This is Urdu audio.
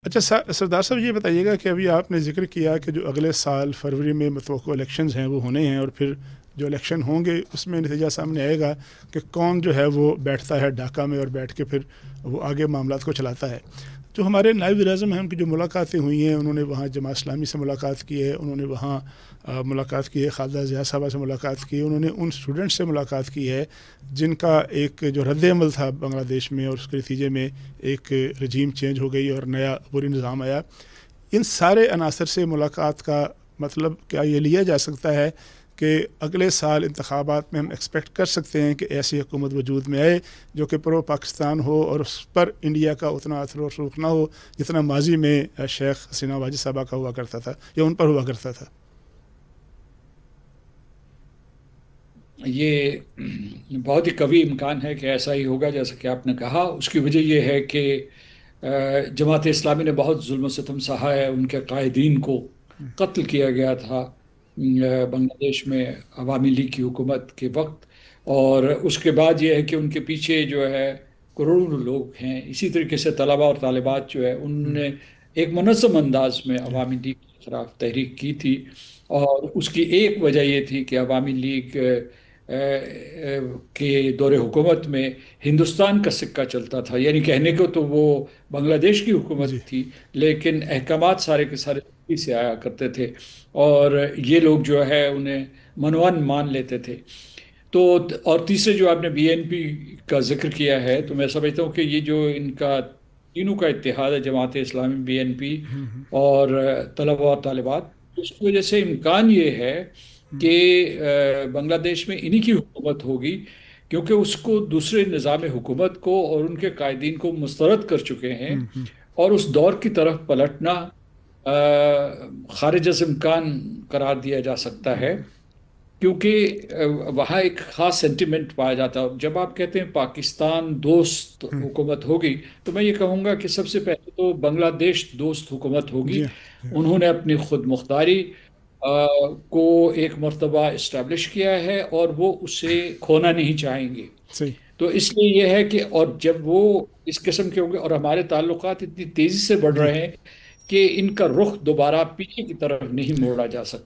اچھا سردار صاحب یہ بتائیے گا کہ ابھی آپ نے ذکر کیا کہ جو اگلے سال فروری میں متوقع الیکشنز ہیں وہ ہونے ہیں، اور پھر جو الیکشن ہوں گے اس میں نتیجہ سامنے آئے گا کہ کون جو ہے وہ بیٹھتا ہے ڈھاکہ میں اور بیٹھ کے پھر وہ آگے معاملات کو چلاتا ہے۔ جو ہمارے نائب وزیر اعظم ہیں ان کی جو ملاقاتیں ہوئی ہیں، انہوں نے وہاں جماعت اسلامی سے ملاقات کی ہے، انہوں نے وہاں ملاقات کی ہے، خالدہ ضیاء صاحبہ سے ملاقات کی ہے، انہوں نے ان اسٹوڈنٹ سے ملاقات کی ہے جن کا ایک جو رد عمل تھا بنگلہ دیش میں، اور اس کے نتیجے میں ایک رجیم چینج ہو گئی اور نیا عبوری نظام آیا۔ ان سارے عناصر سے ملاقات کا مطلب کیا یہ لیا جا سکتا ہے کہ اگلے سال انتخابات میں ہم ایکسپیکٹ کر سکتے ہیں کہ ایسی حکومت وجود میں آئے جو کہ پرو پاکستان ہو اور اس پر انڈیا کا اتنا اثر و رسوخ نہ ہو جتنا ماضی میں شیخ حسینہ واجد صاحبہ کا ہوا کرتا تھا یا ان پر ہوا کرتا تھا؟ یہ بہت ہی قوی امکان ہے کہ ایسا ہی ہوگا جیسا کہ آپ نے کہا۔ اس کی وجہ یہ ہے کہ جماعت اسلامی نے بہت ظلم و ستم سہا ہے، ان کے قائدین کو قتل کیا گیا تھا بنگلہ دیش میں عوامی لیگ کی حکومت کے وقت، اور اس کے بعد یہ ہے کہ ان کے پیچھے جو ہے کروڑوں لوگ ہیں۔ اسی طریقے سے طلباء اور طالبات جو ہے انہوں نے ایک منظم انداز میں عوامی لیگ کے خلاف تحریک کی تھی، اور اس کی ایک وجہ یہ تھی کہ عوامی لیگ کے دور حکومت میں ہندوستان کا سکہ چلتا تھا، یعنی کہنے کو تو وہ بنگلہ دیش کی حکومت جی تھی لیکن احکامات سارے کے سارے دلی سے آیا کرتے تھے، اور یہ لوگ جو ہے انہیں منوان مان لیتے تھے۔ تو اور تیسرے جو آپ نے بی این پی کا ذکر کیا ہے، تو میں سمجھتا ہوں کہ یہ جو ان کا تینوں کا اتحاد ہے، Jamaat Islami, be N P اور طلباء اور طالبات، اس کی وجہ سے امکان یہ ہے کہ بنگلہ دیش میں انہی کی حکومت ہوگی، کیونکہ اس کو دوسرے نظام حکومت کو اور ان کے قائدین کو مسترد کر چکے ہیں، اور اس دور کی طرف پلٹنا خارج از امکان قرار دیا جا سکتا ہے، کیونکہ وہاں ایک خاص سینٹیمنٹ پایا جاتا ہے۔ جب آپ کہتے ہیں پاکستان دوست حکومت ہوگی، تو میں یہ کہوں گا کہ سب سے پہلے تو بنگلہ دیش دوست حکومت ہوگی۔ جی انہوں نے اپنی خود مختاری کو ایک مرتبہ اسٹیبلش کیا ہے، اور وہ اسے کھونا نہیں چاہیں گے۔ صحیح تو اس لیے یہ ہے کہ اور جب وہ اس قسم کے ہوں گے، اور ہمارے تعلقات اتنی تیزی سے بڑھ جی رہے ہیں کہ ان کا رخ دوبارہ پیچھے کی طرف نہیں موڑا جا سکتا۔